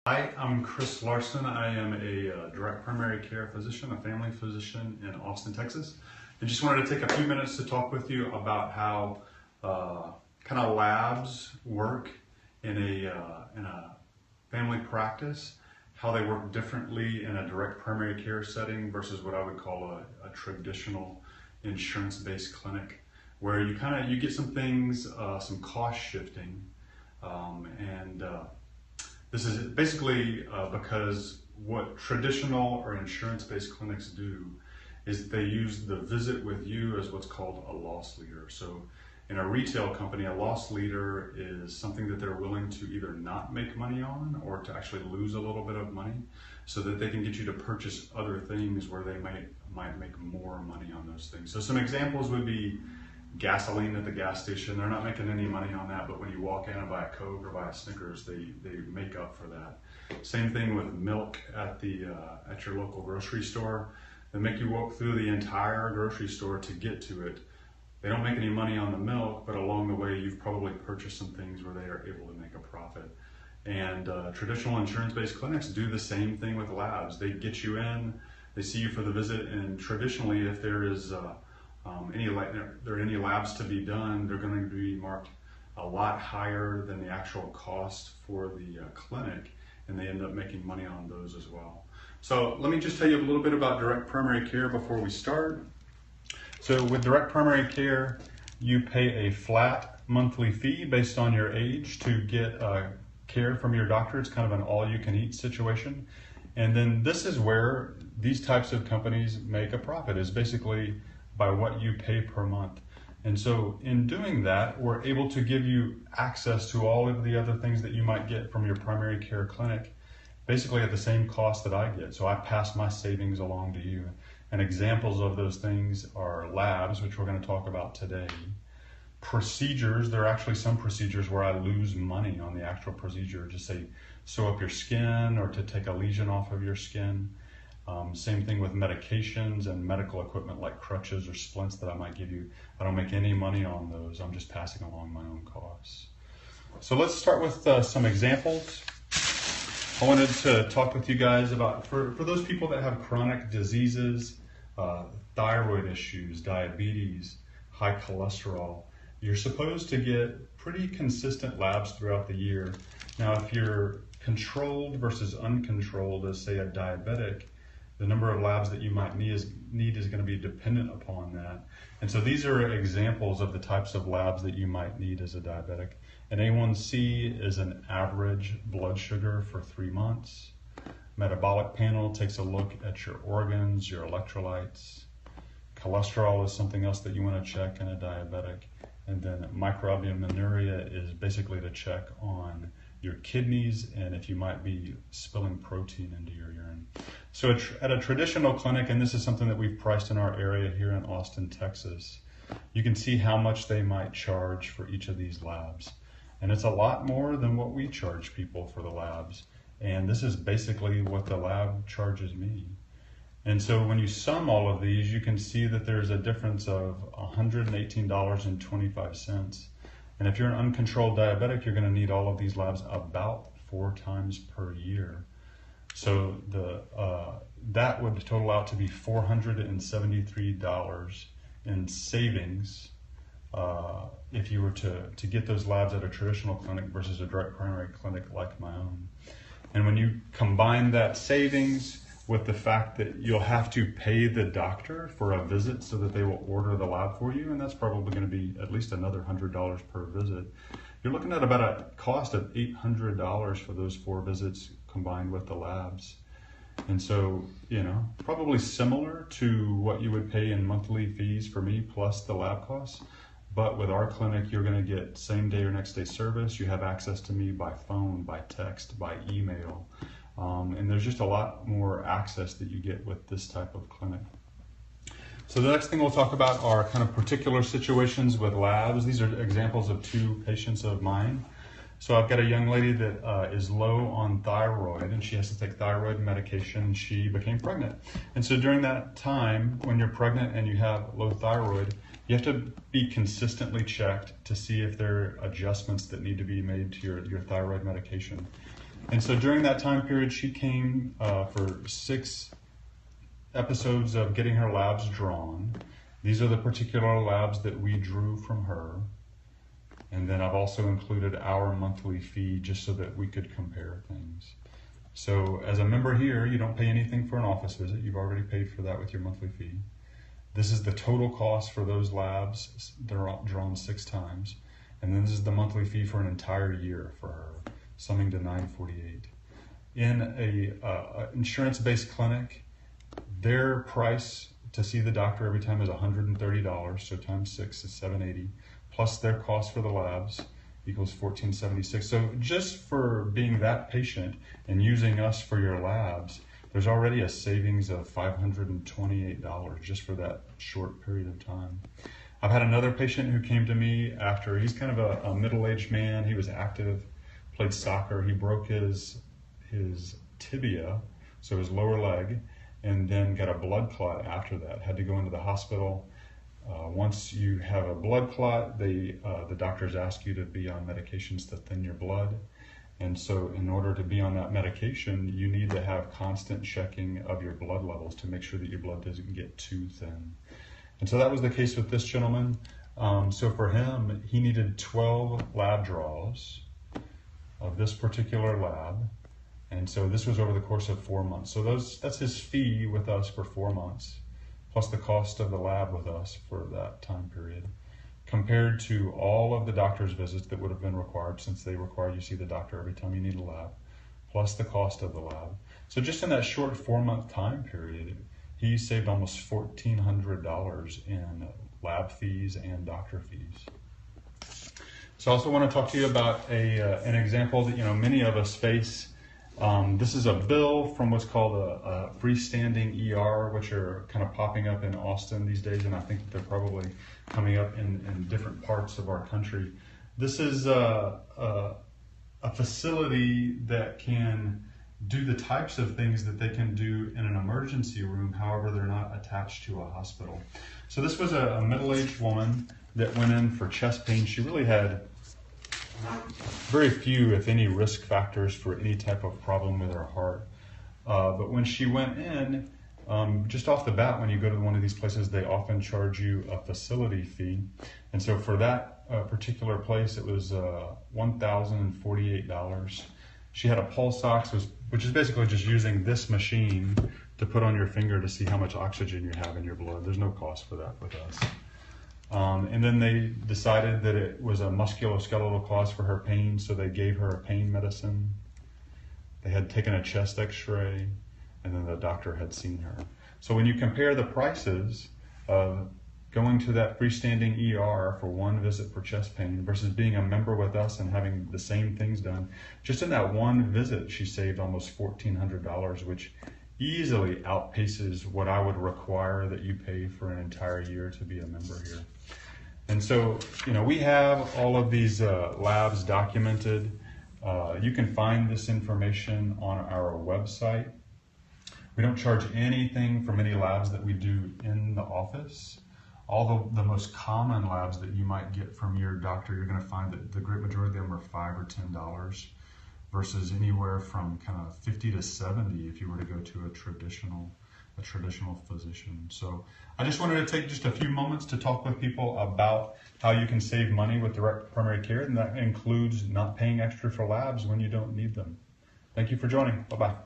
Hi, I'm Chris Larson. I am a direct primary care physician, a family physician in Austin, Texas. And just wanted to take a few minutes to talk with you about how kind of labs work in a family practice, how they work differently in a direct primary care setting versus what I would call a traditional insurance-based clinic, where you get some things, some cost shifting, and this is basically because what traditional or insurance-based clinics do is they use the visit with you as what's called a loss leader. So in a retail company, a loss leader is something that they're willing to either not make money on or to actually lose a little bit of money so that they can get you to purchase other things where they might make more money on those things. So some examples would be gasoline at the gas station. They're not making any money on that, but when you walk in and buy a Coke or buy a Snickers, they make up for that. Same thing with milk at your local grocery store. They make you walk through the entire grocery store to get to it. They don't make any money on the milk, but along the way you've probably purchased some things where they are able to make a profit. And traditional insurance-based clinics do the same thing with labs. They get you in, they see you for the visit, and traditionally if there are any labs to be done, they're going to be marked a lot higher than the actual cost for the clinic, and they end up making money on those as well. So let me just tell you a little bit about direct primary care before we start. So with direct primary care, you pay a flat monthly fee based on your age to get care from your doctor. It's kind of an all-you-can-eat situation. And then this is where these types of companies make a profit, is basically by what you pay per month. And so in doing that, we're able to give you access to all of the other things that you might get from your primary care clinic, basically at the same cost that I get. So I pass my savings along to you. And examples of those things are labs, which we're going to talk about today. Procedures, there are actually some procedures where I lose money on the actual procedure, just say sew up your skin or to take a lesion off of your skin. Same thing with medications and medical equipment like crutches or splints that I might give you. I don't make any money on those. I'm just passing along my own costs. So let's start with some examples. I wanted to talk with you guys about, for those people that have chronic diseases, thyroid issues, diabetes, high cholesterol, you're supposed to get pretty consistent labs throughout the year. Now, if you're controlled versus uncontrolled, as say a diabetic, the number of labs that you might need is going to be dependent upon that. And so these are examples of the types of labs that you might need as a diabetic. An A1C is an average blood sugar for 3 months. Metabolic panel takes a look at your organs, your electrolytes. Cholesterol is something else that you want to check in a diabetic. And then microalbuminuria is basically to check on your kidneys and if you might be spilling protein into your urine. So at a traditional clinic, and this is something that we've priced in our area here in Austin, Texas, you can see how much they might charge for each of these labs. And it's a lot more than what we charge people for the labs. And this is basically what the lab charges me. And so when you sum all of these, you can see that there's a difference of $118.25. And if you're an uncontrolled diabetic, you're going to need all of these labs about 4 times per year. So that would total out to be $473 in savings if you were to get those labs at a traditional clinic versus a direct primary clinic like my own. And when you combine that savings with the fact that you'll have to pay the doctor for a visit so that they will order the lab for you, and that's probably going to be at least another $100 per visit, you're looking at about a cost of $800 for those 4 visits combined with the labs. And so, probably similar to what you would pay in monthly fees for me plus the lab costs. But with our clinic, you're going to get same day or next day service. You have access to me by phone, by text, by email. And there's just a lot more access that you get with this type of clinic. So the next thing we'll talk about are kind of particular situations with labs. These are examples of 2 patients of mine. So I've got a young lady that is low on thyroid, and she has to take thyroid medication. She became pregnant. And so during that time, when you're pregnant and you have low thyroid, you have to be consistently checked to see if there are adjustments that need to be made to your thyroid medication. And so during that time period, she came for 6 episodes of getting her labs drawn. These are the particular labs that we drew from her. And then I've also included our monthly fee just so that we could compare things. So as a member here, you don't pay anything for an office visit. You've already paid for that with your monthly fee. This is the total cost for those labs. They're drawn 6 times. And then this is the monthly fee for an entire year for her, summing to $948. In a insurance-based clinic, their price to see the doctor every time is $130, so times 6 is $780, plus their cost for the labs equals $1,476. So just for being that patient and using us for your labs, there's already a savings of $528 just for that short period of time. I've had another patient who came to me after, he's kind of a middle-aged man, he was active, played soccer, he broke his tibia, so his lower leg, and then got a blood clot after that, had to go into the hospital. Once you have a blood clot, the doctors ask you to be on medications to thin your blood. And so in order to be on that medication, you need to have constant checking of your blood levels to make sure that your blood doesn't get too thin. And so that was the case with this gentleman. So for him, he needed 12 lab draws of this particular lab. And so this was over the course of 4 months. So that's his fee with us for 4 months, plus the cost of the lab with us for that time period, compared to all of the doctor's visits that would have been required, since they require you see the doctor every time you need a lab, plus the cost of the lab. So just in that short 4-month time period, he saved almost $1,400 in lab fees and doctor fees. So I also want to talk to you about an example that many of us face. This is a bill from what's called a freestanding ER, which are kind of popping up in Austin these days, and I think they're probably coming up in different parts of our country. This is a facility that can do the types of things that they can do in an emergency room, however they're not attached to a hospital. So this was a middle-aged woman that went in for chest pain. She really had very few, if any, risk factors for any type of problem with her heart. But when she went in, just off the bat, when you go to one of these places, they often charge you a facility fee. And so for that particular place, it was $1,048. She had a pulse ox, which is basically just using this machine to put on your finger to see how much oxygen you have in your blood. There's no cost for that with us. And then they decided that it was a musculoskeletal cause for her pain, so they gave her a pain medicine. They had taken a chest x-ray, and then the doctor had seen her. So when you compare the prices of going to that freestanding ER for one visit for chest pain versus being a member with us and having the same things done, just in that one visit, she saved almost $1,400, which easily outpaces what I would require that you pay for an entire year to be a member here. And so, we have all of these labs documented. You can find this information on our website. We don't charge anything from any labs that we do in the office. All the most common labs that you might get from your doctor, you're going to find that the great majority of them are $5 or $10 versus anywhere from kind of $50 to $70 if you were to go to a traditional physician. So I just wanted to take just a few moments to talk with people about how you can save money with direct primary care, and that includes not paying extra for labs when you don't need them. Thank you for joining. Bye-bye.